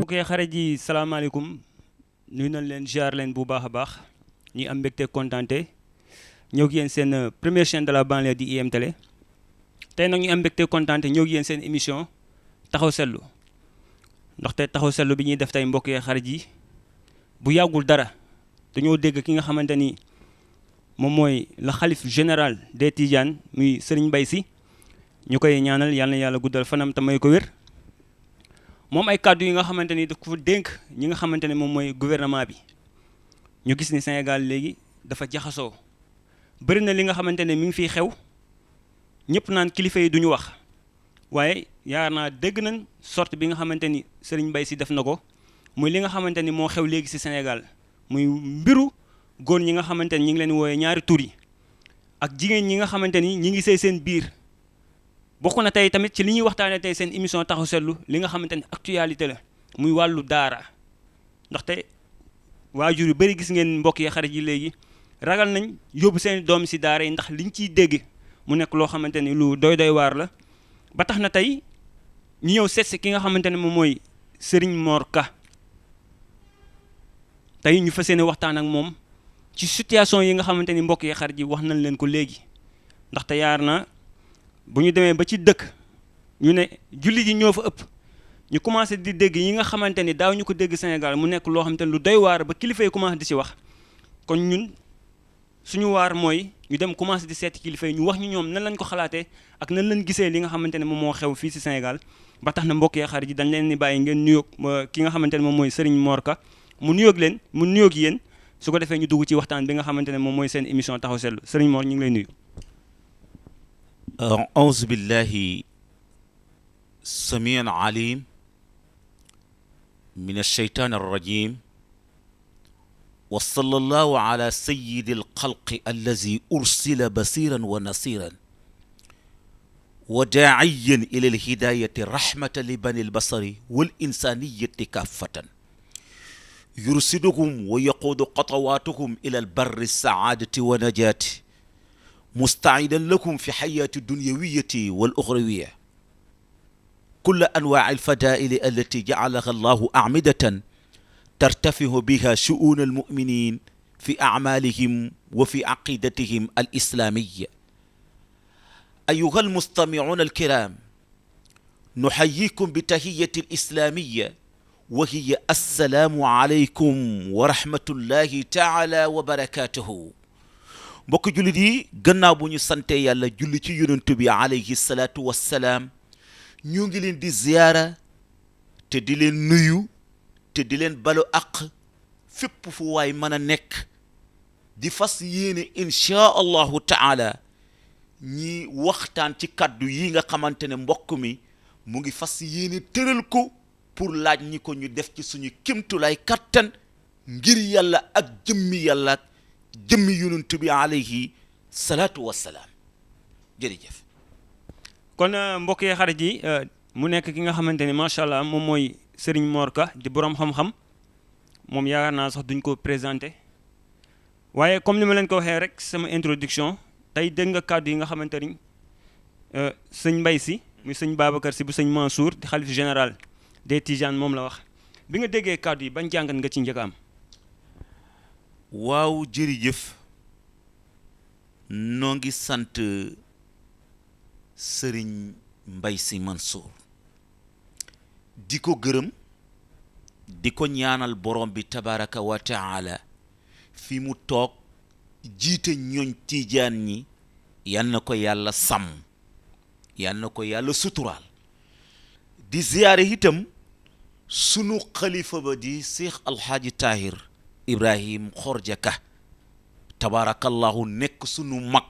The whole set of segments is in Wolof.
mbokk yi xarit yi salaamaaleykum nuyu nañ leen ziar leen bu baax a baax ñi am mbégte kontaante ñëw ak yéen seen première chaîne de la banlieue di IM Télé tey nag ñu am mbégte kontaante ñëw ak yéen seen émission taxaw seetlu ndaxte taxaw seetlu bi ñuy def tey mbokk yi xarit yi bu yàggul dara dañoo dégg ki nga xamante ni moom mooy la xalif général des Tidianes muy Serigne Mbaye Sy ñu koy ñaanal yal na yàlla guddal fanam te may ko wér moom ay kàddu yi nga xamante ni daf ko dénk ñi nga xamante ne moom mooy gouvernement bi ñu gis ni Sénégal léegi dafa jaxasoo bëri na li nga xamante ne mi ngi fiy xew ñëpp naan kilifa yi duñu wax waaye yaakaar naa dégg nañ sorte bi nga xamante ni Serigne Mbaye Sy def na ko muy li nga xamante ni moo xew léegi ci Sénégal muy mbiru góor ñi nga xamante ni ñi ngi leen wooyee ñaari tur yi ak jigéen ñi nga xamante ni ñi ngi sëy seen biir bokk na tey tamit ci li ñuy waxtaanee tey seen émission taxaw seetlu li nga xamante ni actualité la muy wàllu daara ndaxte waajur yu bëri gis ngeen mbokk yi xarit yi léegi ragal nañ yóbbu seen doom ci daara yi ndax liñ ciy dégg mu nekk loo xamante ni lu doy waar la ba tax na tey ñu ñëw seet si ki nga xamante ne moom mooy Serigne Mor Ka tey ñu fas yéene waxtaan ak moom ci situation yi nga xamante ni mbokk yi xarit yi wax nañ leen ko léegi ndaxte yaar na bu ñu demee ba ci dëkk ñu ne jullit yi ñoo fa ëpp ñu commencé di dégg yi nga xamante ni daaw ñu ko dégg Sénégal mu nekk loo xamante ni lu doy waar ba kilifa yi commencé di ci wax kon ñun suñu waar mooy ñu dem commencé di seeti kilifa yi ñu wax ñu ñoom nan lañ ko xalaatee ak nan lañ gisee li nga xamante ne moom moo xew fii ci Sénégal ba tax na mbokk yi xarit yi dañ leen ni bàyyi ngeen nuyoog ki nga xamante ne moom mooy Serigne Mor Ka mu nuyoog yéen su ko defee ñu dugg ci waxtaan bi nga xamante ne moom mooy seen émission taxaw seetlu Serigne Mor ñu ngi lay nuyu. أعوذ بالله السميع العليم من الشيطان الرجيم وصلى الله على سيد الخلق الذي أرسل بصيرا ونصيرا وداعيا إلى الهداية رحمة لبني البصر والإنسانية كافة يرشدهم ويقود خطواتهم إلى البر السعادة ونجاة مستعدا لكم في حياة الدنيوية والأخروية كل أنواع الفضائل التي جعلها الله أعمدة ترتفع بها شؤون المؤمنين في أعمالهم وفي عقيدتهم الإسلامية. أيها المستمعون الكرام، نحييكم بتحية الإسلامية وهي السلام عليكم ورحمة الله تعالى وبركاته. mbokk jullit yi gannaaw bu ñu sante yàlla julli ci yonent bi alayhi salaatu wassalaam ñu ngi leen di ziyaara te di leen nuyu te di leen balu àq fépp fu waay mën a nekk di fas yéene inchaa allahu taala ñi waxtaan ci kàddu yi nga xamante ne mbokk mi mu ngi fas yéene tëral ko pour laaj ñi ko ñu def ci suñu kémtulaay kattan ngir yàlla ak jëmmi yàlla jëmmi yonent bi alayhi salaatu wassalaam jërëjëf. kon mbokk yi xarit yi mu nekk ki nga xamante ni macha allah moom mooy Serigne Mor Ka di borom xam-xam moom yaakaar naa sax duñ ko présenté waaye comme ni ma leen ko waxee rek sama introduction tey dégg nga kàddu yi nga xamante ni sëñ Mbaye Sy muy sëñ Babacar Sy bu sëñ Mansour di xalif général des Tidianes moom la wax bi nga déggee kàddu yi ban jàngat nga ci njëkk am. waaw jërëjëf noo ngi sant Serigne Mbaye Sy Mansour di ko gërëm di ko ñaanal borom bi tabaraka wa taala fi mu toog jiite ñooñ tiijaan ñi yal na ko yàlla sàmm yal na ko yàlla suturaal di ziyaare itam sunu xalifa ba di Cheikh Alhaaji Tahir Ibrahim Khorja Ka tabarakallahu nekk sunu mag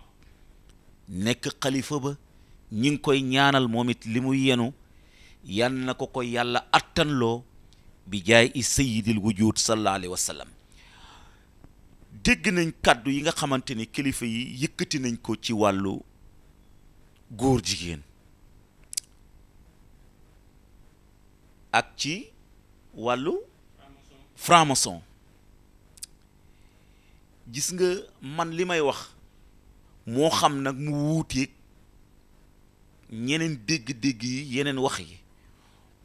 nekk xalifa ba ñi ngi koy ñaanal moom it li mu yenu yal na ko yàlla attanloo bi jaay i sayyidil wujud sallallahu alayhi wa sallam. dégg nañ kàddu yi nga xamante ni kilifa yi yëkkati nañ ko ci wàllu góor jigéen ak ci wàllu franc-maçon gis nga man li may wax moo xam nag mu wuuteeg ñeneen dégg-dégg yi yeneen wax yi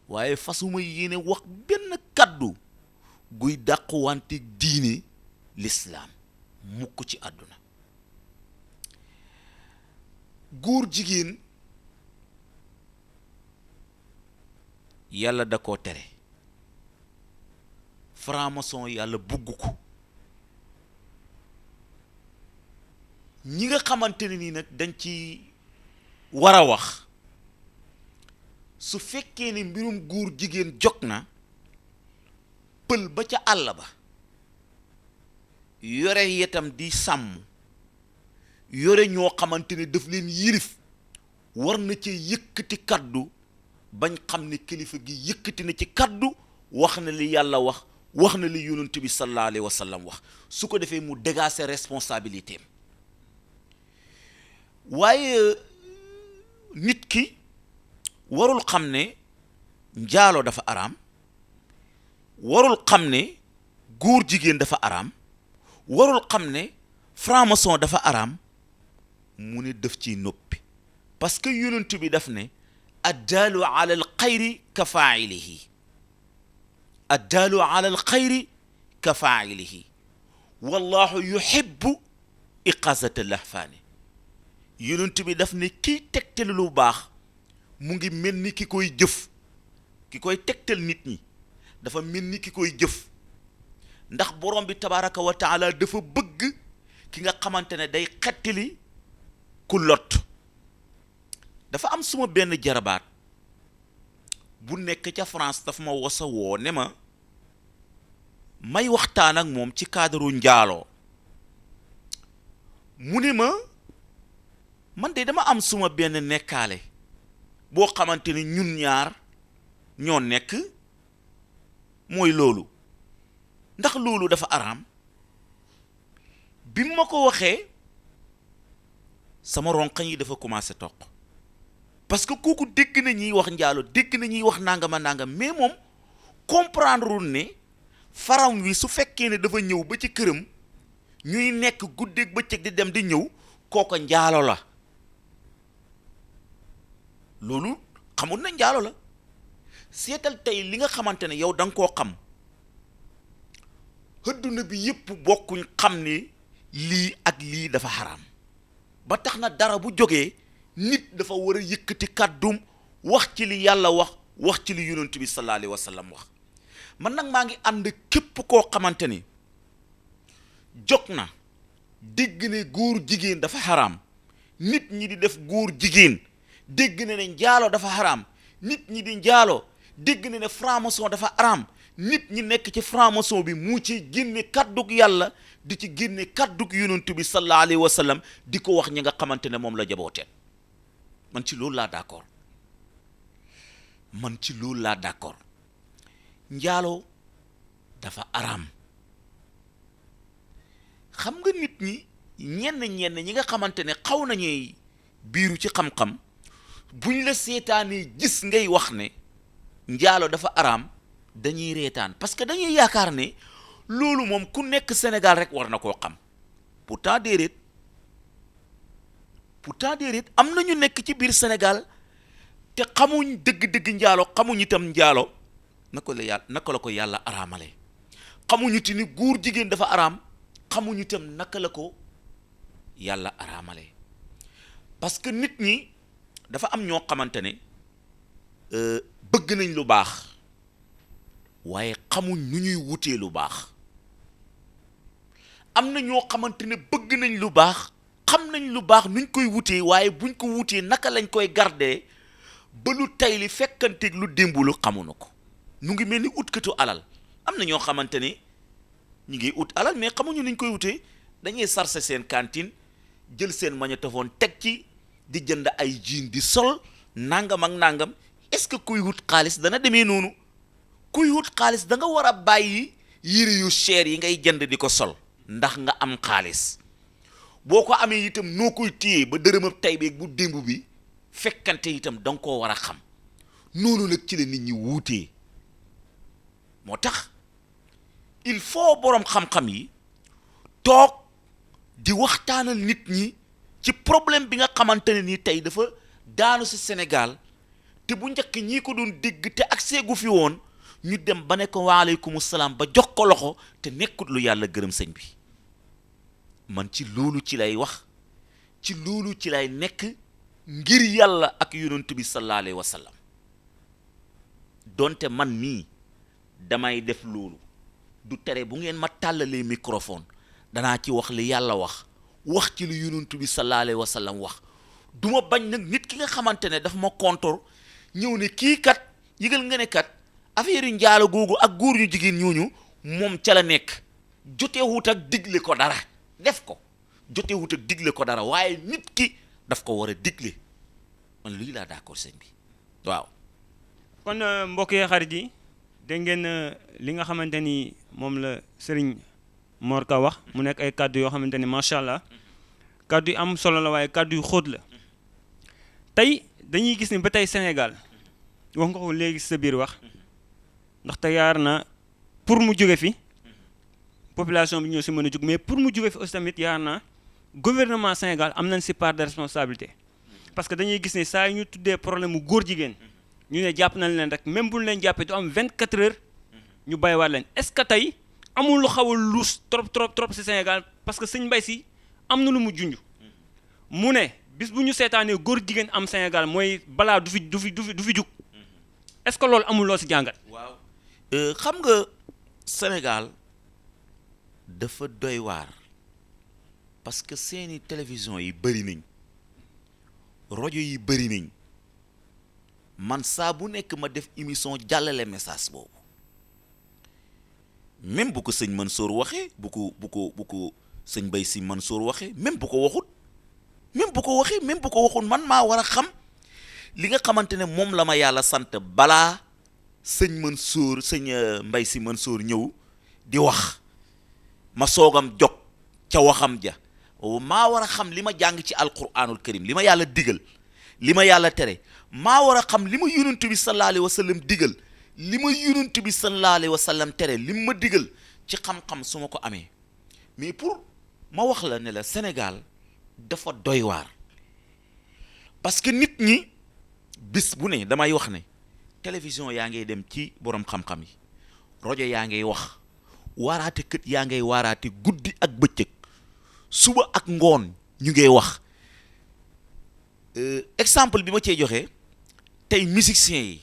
waaye fasuma yéene wax benn kaddu guy dàquwante diine l'islam mukk ci àdduna. góor jigéen yàlla da koo tere, franc-maçon yàlla bugg ko. ñi nga xamante ne nii nag dañ ci war a wax, su fekkee ne mbirum góor jigéen jog na, pël ba ca àll ba yore yetam di sàmm, yore ñoo xamante ne daf leen yilif, war na ci yëkkati kaddu bañ xam ne kilifa gi yëkkati na ci kaddu, wax na li yàlla wax na li yonent bi sallallahu alayhi wa sallam wax, su ko defee mu dégager responsabilité am. waaye nit ki warul xam ne njaaloo dafa araam, warul xam ne góor jigéen dafa araam, warul xam ne franc-maçon dafa araam, mu ne def ci noppi, parce que yonent bi daf ne addaalu ala al xayri ka faa'ilihi, addaalu ala al xayri ka faa'ilihi, wallahu yuhibbu iqazata lahfaani. yonent bi daf ne kiy tegtal lu baax mu ngi mel ni ki koy jëf, ki koy tegtal nit ñi dafa mel ni ki koy jëf, ndax borom bi tabaraka wa taala dafa bëgg ki nga xamante ne day xettali ku lot. dafa am suma benn jarabaat bu nekk ca France, dafa ma wasa woo ne ma may waxtaan ak moom ci cadre njaaloo. mu ne ma man de dama am suma benn nekkaale boo xamante ni ñun ñaar ñoo nekk, mooy loolu, ndax loolu dafa araam. bi ma ko waxee sama ronqañ yi dafa commencé toq, parce que kooku dégg na ñuy wax njaalo, dégg na ñuy wax nangama nangam, mais moom comprendre ne faram wi su fekkee ne dafa ñëw ba ci këram ñuy nekk guddeeg bëccëg di dem di ñëw, kooko njaalo la. loolu xamul na njaalo la. seetal tey li nga xamante ne yow da nga koo xam, adduna bi yëpp bokkuñ xam ne lii ak lii dafa xaraam, ba tax na dara bu jógee nit dafa war a yëkkati kàddum wax ci li yàlla wax ci li yonent bi sallallahu alayhi wa sallam wax. man nag maa ngi ànd képp koo xamante ni jog na dégg ne góor jigéen dafa xaraam, nit ñi di def góor jigéen, dégg ne njaalo dafa xaraam, nit ñi di njaalo, dégg ne franc-maçon dafa araam, nit ñi nekk ci franc-maçon bi mu ci génne kàddug yàlla, di ci génne kàddug yonent bi sallallahu alayhi wa sallam, di ko wax ñi nga xamante ne moom la jabooteen. man ci loolu laa d'accord, man ci loolu laa d'accord. njaaloo dafa araam. xam nga nit ñi ñenn ñi nga xamante ne xaw nañuy biiru ci xam-xam, buñ la seetaanee gis ngay wax ne njaalo dafa araam, dañuy reetaan, parce que dañuy yaakaar ne loolu moom ku nekk Sénégal rek war na koo xam. pourtant déedéet am na ñu nekk ci biir Sénégal te xamuñ dëgg-dëgg njaalo, xamuñ itam njaalo naka la ko yàlla araamale, xamuñu ti ni góor jigéen dafa araam, xamuñu itam naka la ko yàlla araamale. parce que nit ñi dafa am ñoo xamante ne bëgg nañ lu baax waaye xamuñ nu ñuy wutee lu baax. am na ñoo xamante ne bëgg nañ lu baax, xam nañ lu baax nuñ koy wutee, waaye buñ ko wutee naka lañ koy gardee ba lu tey li fekkanteeg lu démbulu xamuñu ko. nu ngi mel ni utkatu alal. am na ñoo xamante ne ñu ngi ut alal mais xamuñu nuñ koy wutee, dañuy sarse seen cantine, jël seen magnétophone teg ci, di jënd ay jean di sol nangam ak nangam. est-ce que kuy wut xaalis dana demee noonu? kuy wut xaalis da nga war a bàyyi yére yu cher yi ngay jënd di ko sol ndax nga am xaalis. boo ko amee itam noo koy téye ba dërëmab tay beeg bu démb bi fekkante itam da nga koo war a xam. noonu nag ci la nit ñi wuutee. moo tax il faut boroom xam-xam yi toog di waxtaanal nit ñi ci problème bi nga xamante ne nii tey dafa daanu si Sénégal, te bu njëkk ñii ko doon dégg te accès gu fi woon, ñu dem ba ne ko waaleykum salaam ba jox ko loxo te nekkut lu yàlla gërëm sëñ bi man ci loolu ci lay wax ci loolu ci lay nekk ngir yàlla ak yonent bi sallallahu alayhi wa sallam donte man mii damay def loolu du tere bu ngeen ma tàllalee microphone danaa ci wax li yàlla wax ci lu yonent bi sallallahu alayhi wa sallam wax du ma bañ nag nit ki nga xamante ne daf ma kontor ñëw ne kii kat yëgal nga ne kat affaire yu njaalo googu ak góor ñu jigéen ñooñu moom ca la nekk jotewut ak digle ko dara def ko jotewut ak digle ko dara waaye nit ki daf ko war a digle man lii laa d'accord sëñ bi waaw. kon mbokk yi xarit yi dégg ngeen li nga xamante ni moom la Serigne Mor Ka wax mu nekk ay kàddu yoo xamante ni macha allah kàddu yu am solo la waaye kàddu yu xóot la tey dañuy gis ni ba tey Sénégal wax nga ko léegi sa biir wax ndaxte yaar na pour mu jóge fi population bi ñoo si mën a jóg mais pour mu jóge fi aussi tamit yaar na gouvernement Sénégal am nañ si part de responsabilité parce que dañuy gis ne saa yu ñu tuddee problème mu góor jigéen ñu ne jàpp nañ leen rek même bu ñu leen jàppee du am 24 heures ñu bàyyiwaat leen est-ce que tey amul lu xaw a luus trop si Sénégal parce que sëñ Mbaye Sy am na lu mu junj mu ne bis bu ñu seetaanee góor jigéen am Sénégal mooy balaa du fi jug est-ce que loolu amul loo si jàngat. waaw xam nga Sénégal dafa doy waar parce que seeni télévision yi bëri nañ rajo yi bëri nañ man saa bu nekk ma def émission jàllale message boobu même bu ko sëñ Mansour waxee bu ko sëñ Mbaye Sy Mansour waxee même bu ko waxut man maa war a xam li nga xamante ne moom la ma yàlla sant balaa sëñ Mbaye Sy Mansour ñëw di wax ma soogam jog ca waxam ja maa war a xam li ma jàng ci alquranul karim li ma yàlla digal li ma yàlla tere maa war a xam li ma yonent bi sallallahu alayhi wa sallam digal li ma yonent bi sallallahu alayhi wa sallam tere li ma digal ci xam-xam su ma ko amee mais pour ma wax la ne la Sénégal dafa doy waar parce que nit ñi bis bu ne damay wax ne télévision yaa ngay dem ci borom xam-xam yi rajo yaa ngay wax waaraate kët yaa ngay waaraate guddi ak bëccëg suba ak ngoon ñu ngay wax exemple bi ma cee joxe tey musiciens yi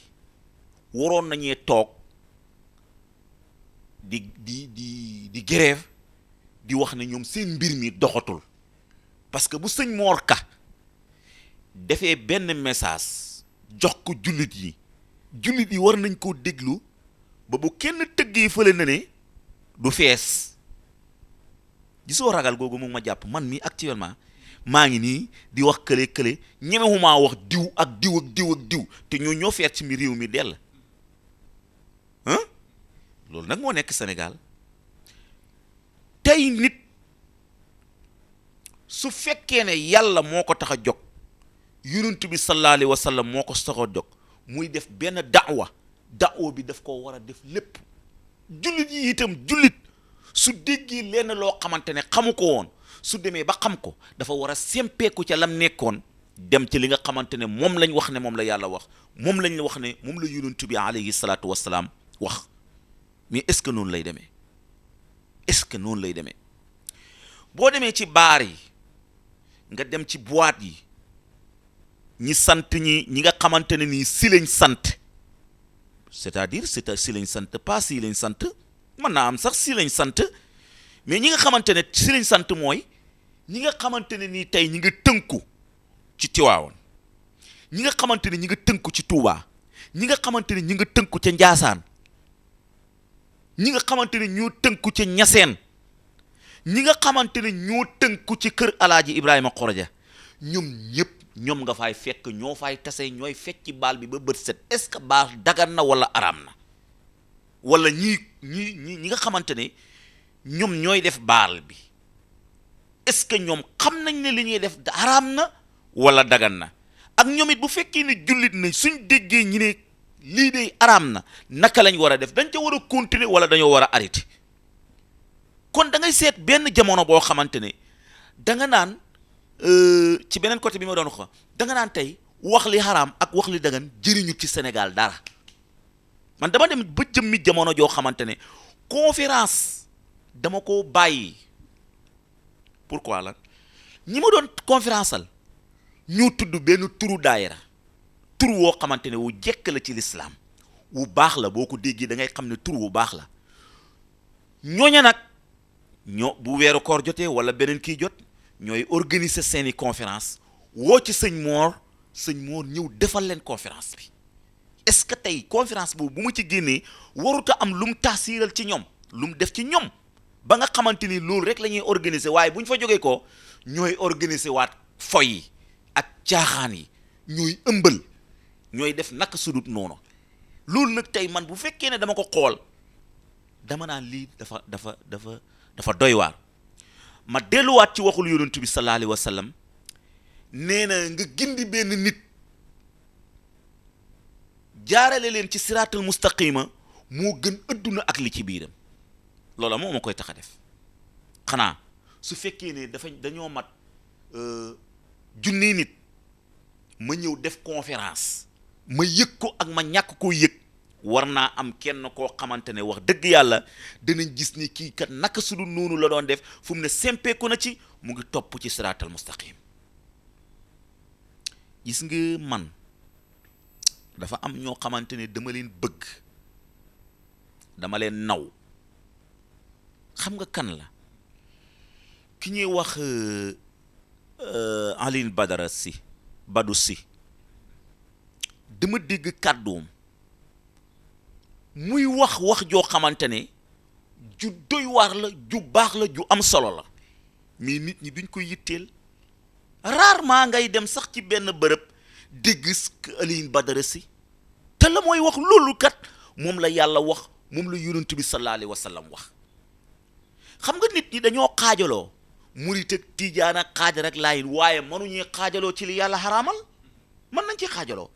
waroon nañee toog di grève di wax ne ñoom seen mbir mi doxatul parce que bu sëñ Mor Ka defee benn message jox ko jullit yi war nañ koo déglu ba bu kenn tëggee fële na ne du fees gisoo ragal googu mu ma jàpp man mi actuellement maa ngi nii di wax kële ñemewumaa wax diw ak diw te ñoo feet ci mi réew mi dell loolu nag moo nekk Sénégal tey nit su fekkee ne yàlla moo ko tax a jóg yonent bi sallallahu alayhi wa sallam moo ko tax a jóg muy def benn daawa bi daf ko war a def lépp jullit yi itam jullit su déggee lenn loo xamante ne xamu ko woon su demee ba xam ko dafa war a sempeeku ca lam nekkoon dem ci li nga xamante ne moom lañ wax ne moom la yàlla wax moom lañ wax ne moom la yonent bi alayhi salaatu wassalaam wax mais est-ce que noonu lay demee boo demee ci baar yi nga dem ci boîte yi ñi sant ñi nga xamante ne nii si lañ sant c'est-à-dire si lañ sant pas si lañ sant mën naa am sax si lañ sant mais ñi nga xamante ne si lañ sant mooy ñi nga xamante ne nii tey ñi nga tënku ci Tiwaawan ñi nga xamante ne ñi nga tënku ci Touba ñi nga xamante ne ñi nga tënku ca Njaasaan ñi nga xamante ne ñoo tënku ca Ñaseen ñi nga xamante ne ñoo tënku ci kër Alaaji Ibrahima Xoroja ñoom nga fay fekk ñoo fay tase ñooy fecc ci baal bi ba bët set est-ce que baal dagan na wala araam na wala ñi nga xamante ne ñoom ñooy def baal bi est-ce que ñoom xam nañ ne li ñuy def araam na wala dagan na ak ñoom it bu fekkee ne jullit na suñ déggee ñi ne lii de araam na naka lañ war a def dañ ca war a continuer wala dañoo war a arrêter kon da ngay seet benn jamono boo xamante ne da nga naan ci beneen côté bi ma doon wax da nga naan tey wax li xaraam ak wax li dagan jëriñu ci Sénégal dara man dama dem ba jëmmi jamono joo xamante ne conférence dama ko bàyyi. pourquoi lan ñi ma doon conférenceal ñu tudd benn turu daayira tur woo xamante ne wu jekk la ci lislaam wu baax la boo ko déggee da ngay xam ne tur wu baax la ñooña nag ñoo bu weeru koor jotee wala beneen kii jot ñooy organiser seeni conférence woo ci sëñ Moor ñëw defal leen conférence bi. est-ce que tey conférence boobu bu ma ci génnee waruta am lu mu taasiiral ci ñoom lu mu def ci ñoom ba nga xamante ni loolu rek la ñuy organiser waaye bu ñu fa jógee ko ñooy organiser waat foy yi ak caaxaan yi ñooy ëmbal ñooy def naka sudut noonu loolu nag tey man bu fekkee ne dama ko xool dama naan lii dafa doy waar. ma delluwaat ci waxul yonent bi sallallahu alayhi wa sallam nee na nga gindi benn nit jaarale leen ci siraatal mustaqima moo gën adduna ak li ci biiram loola moo ma koy tax a def xanaa su fekkee ne dañoo mat junni nit ma ñëw def conférence ma yëg ko ak ma ñàkk koo yëg war naa am kenn koo xamante ne wax dëgg yàlla dinañ gis ni kii kat naka su dul noonu la doon def fu mu ne sempeeku na ci mu ngi topp ci siraatal mustaqim. gis nga man dafa am ñoo xamante ne dama leen bëgg dama leen naw xam nga kan la ki ñuy wax Alioune Badou Sy dama dégg kàddoom muy wax joo xamante ne ju doy waar la ju baax la ju am solo la mais nit ñi duñ ko yitteel rarement ngay dem sax ci benn bërëb dégg Alioune Badara Sy te la mooy wax loolu kat moom la yàlla wax moom la yonent bi sallallahu alayhi wa sallam wax. xam nga nit ñi dañoo xaajaloo murit ak tijaan ak xaajar ak laayin waaye mënuñuy xaajaloo ci li yàlla xaraamal mën nañ ci xaajaloo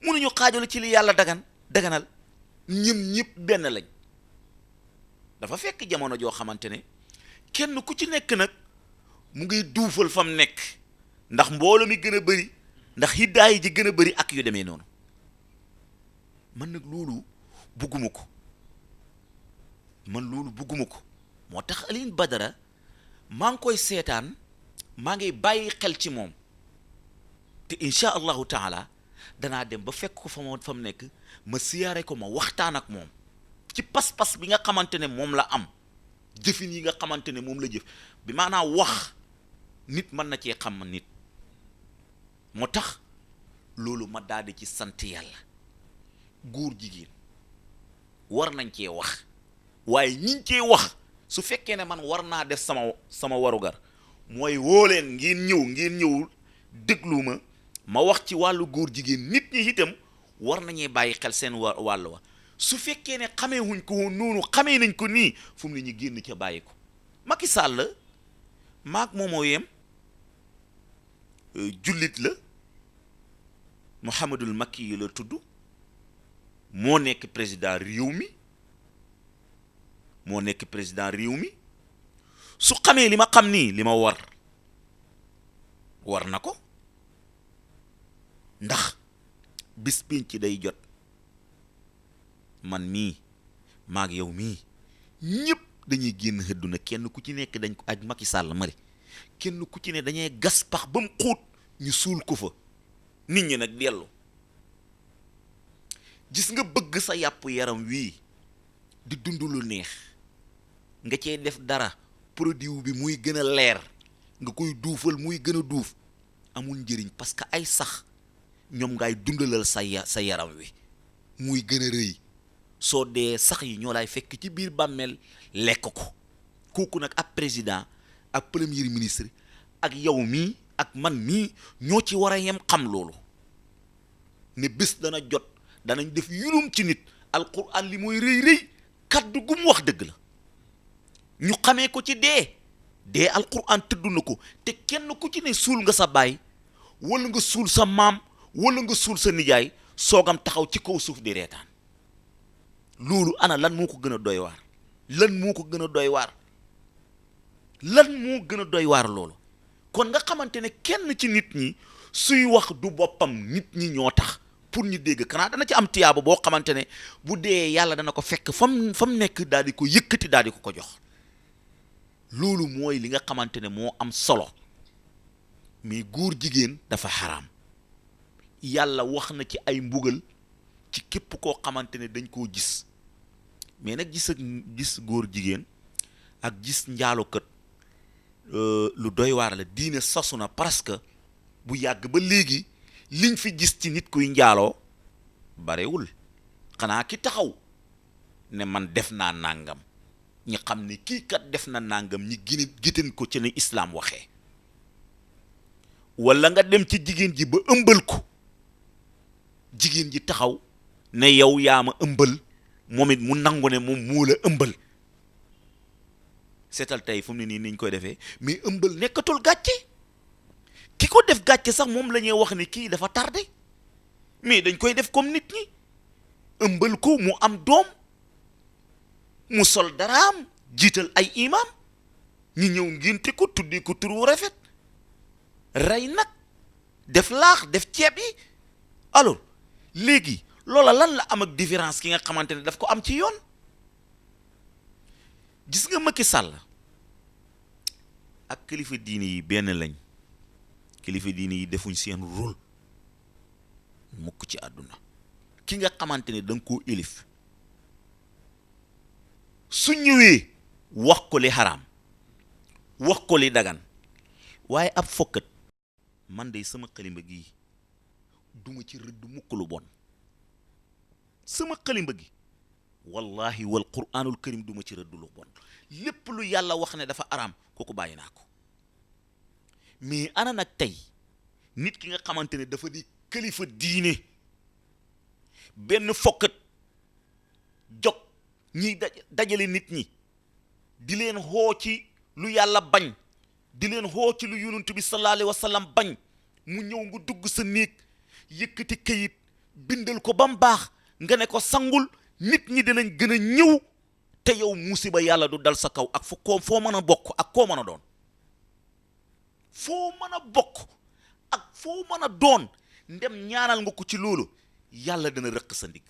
mënuñu xaajaloo ci li yàlla daganal ñëpp benn lañ. dafa fekk jamono joo xamante ne kenn ku ci nekk nag mu ngi duufal fam nekk ndax mbooloo mi gën a bëri ndax hiddaay ji gën a bëri ak yu demee noonu man nag loolu bugguma ko moo tax Alioune Badara maa ngi koy seetaan maa ngi bàyyi xel ci moom te incha allahu taala danaa dem ba fekk ko fa mu nekk ma siyaare ko ma waxtaan ak moom ci pas-pas bi nga xamante ne moom la am jëfin yi nga xamante ne moom la jëf bi maanaam wax nit mën na cee xam nit moo tax loolu ma daal di ci sant yàlla. góor jigéen war nañ cee wax waaye ñiñ cee wax su fekkee ne man war naa def sama warugar mooy woo leen ngeen ñëw déglu ma wax ci wàllu góor jigéen nit ñi itam war nañuy bàyyi xel seen wàll wa su fekkee ne xamee wuñ ko woon noonu xamee nañ ko nii fu mu ne ñu génn ca bàyyi ko. Macky Sall maag moomoo yem jullit la Mouhamadul Makki yi la tudd moo nekk président réew mi su xamee li ma xam nii li ma war na ko ndax bis pénc day jot man mii maag yow mii ñëpp dañuy génn àdduna kenn ku ci nekk dañ ko aj Macky Sall mari kenn ku ci ne dañuy gas pax ba mu xóot ñu suul ko fa nit ñi nag dellu. gis nga bëgg sa yàpp yaram wii di dund lu neex nga cee def dara produit bi muy gën a leer nga koy duufal muy gën a duuf amul njëriñ parce que ay sax ñoom ngay dundalal sa yaram wi muy gën a rëy soo dee sax yi ñoo lay fekk ci biir bàmmeel lekk ko. kooku nag ab président ak premier ministre ak yow mii ak man mii ñoo ci war a yem xam loolu ne bés dana jot danañ def yulum ci nit alquran li mooy rëy kaddu gu mu wax dëgg la ñu xamee ko ci dee alquran tëdd na ko te kenn ku ci ne suul nga sa baay wala nga suul sa maam wala nga suul sa nijaay soogam taxaw ci kaw suuf di reetaan loolu ana lan moo ko gën a doy waar lan moo gën a doy waar loolu. kon nga xamante ne kenn ci nit ñi suy wax du boppam nit ñi ñoo tax pour ñu dégg kanaa dana ci am tiyaaba boo xamante ne bu dee yàlla dana ko fekk fam nekk daal di ko yëkkati daal di ko jox loolu mooy li nga xamante ne moo am solo mais góor jigéen dafa xaraam yàlla wax na ci ay mbugal ci képp koo xamante ne dañ koo gis mais nag gis góor jigéen ak gis njaalokat lu doy waar la diine sasu na parce que bu yàgg ba léegi liñ fi gis ci nit kuy njaaloo barewul xanaa ki taxaw ne man def naa nangam ñi xam ne kii kat def na nangam ñi giten ko ci ne islaam waxee wala nga dem ci jigéen ji ba ëmbal ko jigéen ji taxaw ne yow yaa ma ëmbal moom it mu nangu ne moom moo la ëmbal seetal tey fu mu ne nii niñ koy defee mais ëmbal nekkatul gàcce ki ko def gàcce sax moom la ñuy wax ne kii dafa tardé mais dañ koy def comme nit ñi ëmbal ko mu am doom mu sol daraam jiital ay imam ñi ñëw ngénte ko tuddi ko tur wu rafet rey nag def laax def ceeb yi alors léegi loola lan la am ak différence ki nga xamante ne daf ko am ci yoon gis nga Macky Sall ak kilifa diini yi benn lañ kilifa diini yi defuñ seen rôle mukk ci àdduna ki nga xamante ne da nga koo élif su ñëwee wax ko li xaraam wax ko li dagan waaye ab fokkat man de sama xalimba gi duma ci rëdd mukk lu bon sama xalimba gi wallahi wal quraanul karim duma ci rëdd lu bon lépp lu yàlla wax ne dafa araam kooku bàyyi naa ko mais ana nag tey nit ki nga xamante ne dafa di kilifa diine benn fokkat jog ñiy dajale nit ñi di leen xoo ci lu yàlla bañ di leen xoo ci lu yonent bi sallallahu alayhi wa sallam bañ mu ñëw nga dugg sa néeg yëkkati kayit bindal ko ba mu baax nga ne ko sangul nit ñi dinañ gën a ñëw te yow musiba yàlla du dal sa kaw ak foo mën a bokk ak koo mën a doon foo mën a bokk ak foo mën a doon ndem ñaanal nga ko ci loolu yàlla dana rëq sa ndigg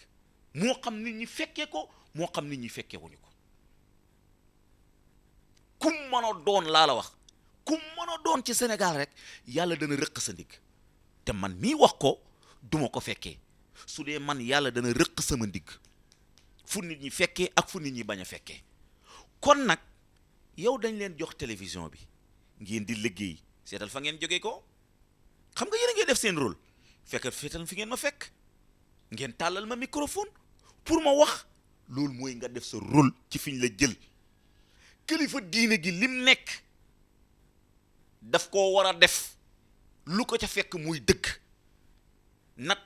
moo xam nit ñi fekkee ko moo xam nit ñi fekkee wuñu ko kum mën a doon laa la wax kum mën a doon ci Sénégal rek yàlla dana rëq sa ndigg te man mii wax ko duma ko fekkee su dee man yàlla dana rëq sama ndigg fu nit ñi fekkee ak fu nit ñi bañ a fekkee kon nag yow dañ leen jox télévision bi ngeen di liggéey seetal fa ngeen jógee ko xam nga yéen a ngi def seen rôle fekk feetal fi ngeen ma fekk ngeen tàllal ma microphone pour ma wax loolu mooy nga def sa rôle ci fiñ la jël kilifa diine gi lim nekk daf koo war a def lu ko ca fekk muy dëgg nat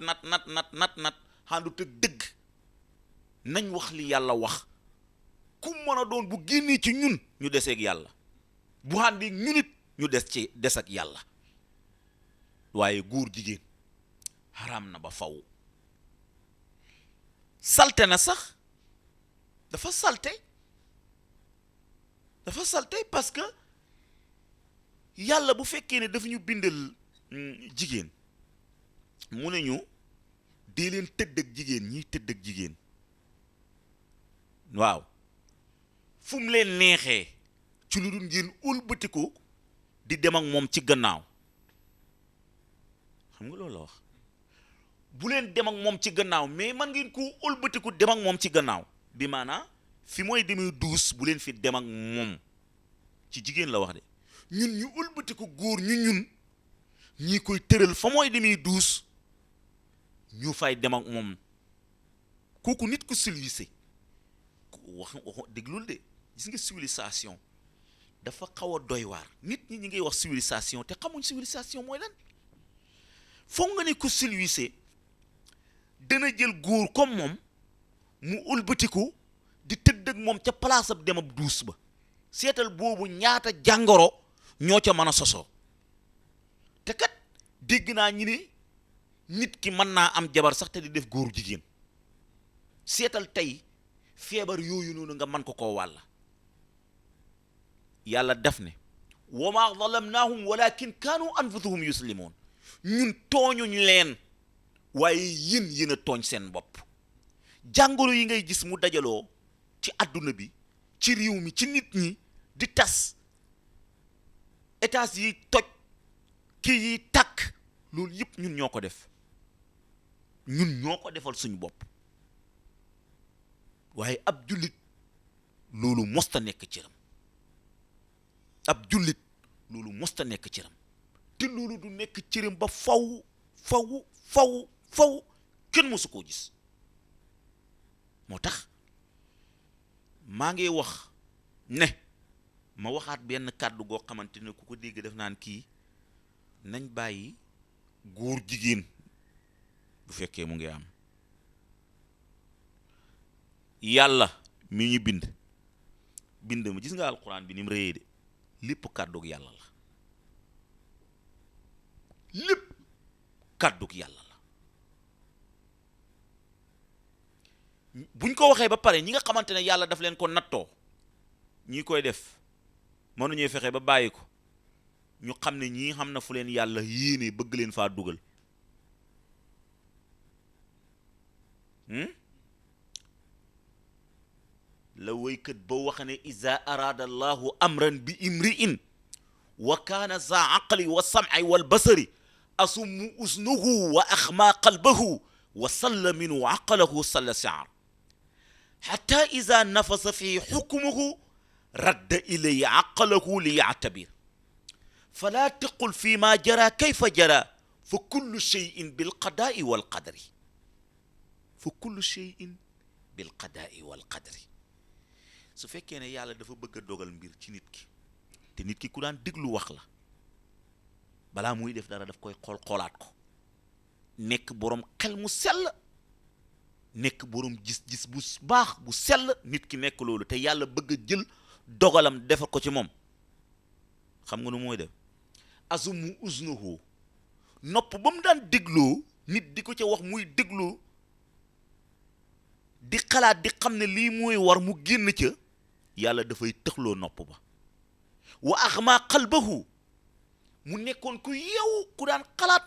xàndut ak dëgg nañ wax li yàlla wax ku mën a doon bu génnee ci ñun ñu deseeg yàlla bu àndi ñun it ñu des ak yàlla waaye góor jigéen xaraam na ba faw salte na sax dafa salte parce que yàlla bu fekkee ne dafa ñu bindal jigéen mu ne ñu dee leen tëdd ak jigéen ñiy tëdd ak jigéen waaw fu mu leen neexee ci lu dul ngeen ëlbatiku di dem ak moom ci gannaaw xam nga loolu la wax bu leen dem ak moom ci gannaaw mais man ngeen ko ëlbatiku dem ak moom ci gannaaw bi maanaa fi mooy demee duus bu leen fi dem ak moom ci jigéen la wax de ñun ñu ëlbatiku góor ñun ñii koy tëral fa mooy demee duus ñu fay dem ak moom kooku nit ku civilisé wax déglul de gis nga civilisation dafa xaw a doy waar nit ñi ngi wax civilisation te xamuñ civilisation mooy lan foog nga ne ku civilisé dana jël góor comme moom mu ëlbatiku di tëdd ak moom ca place ab dem ab duus ba seetal boobu ñaata jàngoro ñoo ca mën a sosoo te kat dégg naa ñi ne nit ki mën naa am jabar sax te di def góoru jigéen seetal tey feebar yooyu noonu nga mën ko koo wàll yàlla def ne wa maa zalamnaahum walakin kaanu anfusahum yuslimoon ñun tooñuñ leen waaye yéen a tooñ seen bopp. jàngoro yi ngay gis mu dajaloo ci àdduna bi ci réew mi ci nit ñi di tas états yi toj kii yi takk loolu yëpp ñun ñoo ko def, ñun ñoo ko defal suñu bopp. waaye ab jullit loolu mosta nekk cëram, ab jullit loolu mosta nekk cëram, te loolu du nekk cëram ba faw kenn mosu koo gis. moo tax maa ngi wax ne ma waxaat benn kàddu goo xamante ne ku ko dégg def naan kii nañ bàyyi góor jigéen bu fekkee mu ngi am. yàlla mi ñu bind ma gis nga alquran bi ni mu réyee de lépp kàddug yàlla la, lépp kàddug yàlla la. buñ ko waxee ba pare ñi nga xamante ne yàlla daf leen ko nattoo ñi koy def mënuñuy fexe ba bàyyi ko, ñu xam ne ñii xam na fu leen yàlla yéene bëgg leen faa dugal. la woykat ba wax ne iza arada allahu amran bi imri'in wa kaana za aqli wa sam'i wal basari asummu usnuhu wa axma qalbahu wa salla minu aqlahu salla si'ar hatta iza nafasa fi hukmuhu radda ilayhi aqlahu li ya'tabir fala taqul fi ma jara kayfa jara fa kullu shay'in bil qada'i wal qadri, fa kullu shay'in bil qada'i wal qadri. su fekkee ne yàlla dafa bëgg a dogal mbir ci nit ki te nit ki ku daan déglu wax la balaa muy def dara daf koy xoolaat ko, nekk boroom xel mu sell, nekk boroom gis-gis bu baax bu sell, nit ki nekk loolu te yàlla bëgg a jël dogalam defal ko ci moom. xam nga nu mooy def azumu uznuhu, nopp ba mu daan dégloo nit di ko ca wax muy dégloo di xalaat di xam ne lii mooy war mu génn ca, yàlla dafay tëxloo nopp ba. wa axma qalbahu, mu nekkoon ku yeewu ku daan xalaat,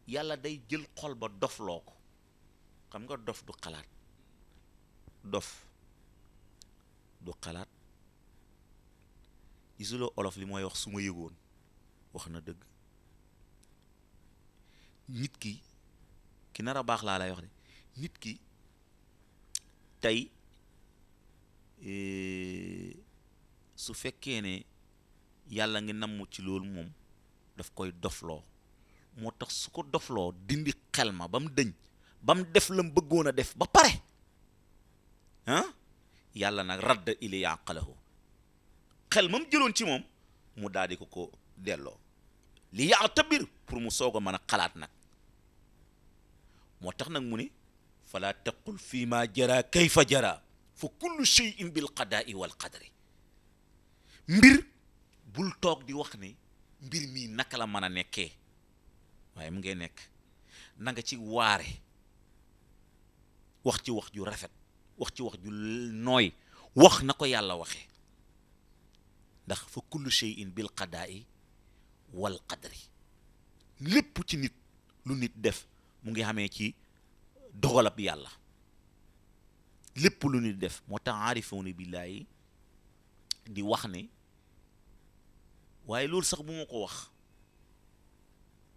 yàlla day jël xol ba dofloo ko. xam nga dof du xalaat, dof du xalaat. gisuloo olof li mooy wax su ma yëgoon, wax na dëgg. nit ki nar a baax laa lay wax de, nit ki tey su fekkee ne yàlla ngi namm ci loolu moom daf koy dofloo. moo tax su ko dofloo dindi xel ma ba mu dëñ ba mu def la mu bëggoon a def ba pare yàlla nag radda ilay aqalahu, xel ma mu jëloon ci moom mu daal di ko delloo li ya'tabir pour mu soog a mën a xalaat nag. moo tax nag mu ni fala taqul fi ma jara kayfa jara fa kullu shay'in bil qada'i wal qadri. mbir bul toog di wax ne mbir mii naka la mën a nekkee, waaye mu ngee nekk na nga ci waare, wax ci wax ju rafet, wax ci wax ju nooy, wax na ko yàlla waxee. ndax fa kullu shay'in bil qada'i wal qadri, lépp ci nit lu nit def mu ngi xamee ci dogalab yàlla, lépp lu nit def. moo tax aarifoona billaahi di wax ne, waaye loolu sax bu ma ko wax,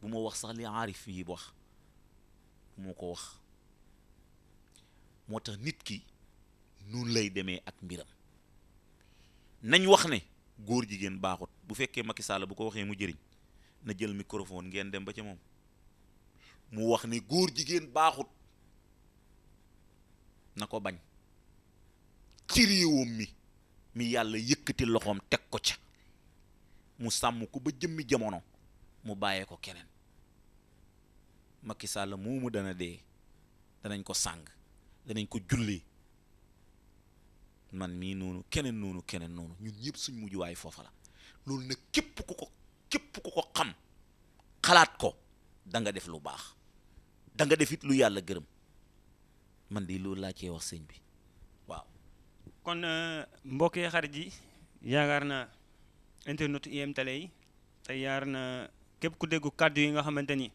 bu ma wax sax li aarif yi wax, bu ma ko wax. moo tax nit ki noonu lay demee ak mbiram. nañ wax ne góor jigéen baaxut. bu fekkee Macky Sall bu ko waxee mu jëriñ, na jël microphone ngeen dem ba ca moom mu wax ne góor jigéen baaxut, na ko bañ ci réewam mi yàlla yëkkati loxoom teg ko ca, mu sàmm ko ba jëmmi jamono mu bàyyee ko keneen. Macky Sall moomu dana dee, danañ ko sàng, danañ ko jullee, man mii noonu, keneen noonu, ñun ñëpp suñ mujjuwaay foofa la. loolu nag képp ku ko xam xalaat ko, da nga def lu baax, da nga def it lu yàlla gërëm. man di loolu laa cee wax sëñ bi. waaw kon mbokk yi xarit yi, yaakaar na internet IM Télé yi te yaakaar na képp ku déggu kàddu yi nga xamante ni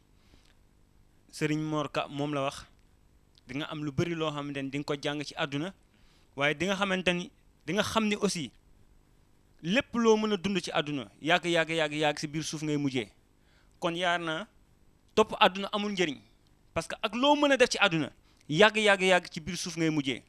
Serigne Mor Ka moom la wax di nga am lu bëri loo xamante ni di nga ko jàng ci àdduna waaye di nga xamante ni di nga xam ni aussi lépp loo mën a dund ci àdduna yàgg si biir suuf ngay mujjee kon yaar naa topp àdduna amul njëriñ parce que ak loo mën a def ci àdduna yàgg ci biir suuf ngay mujjee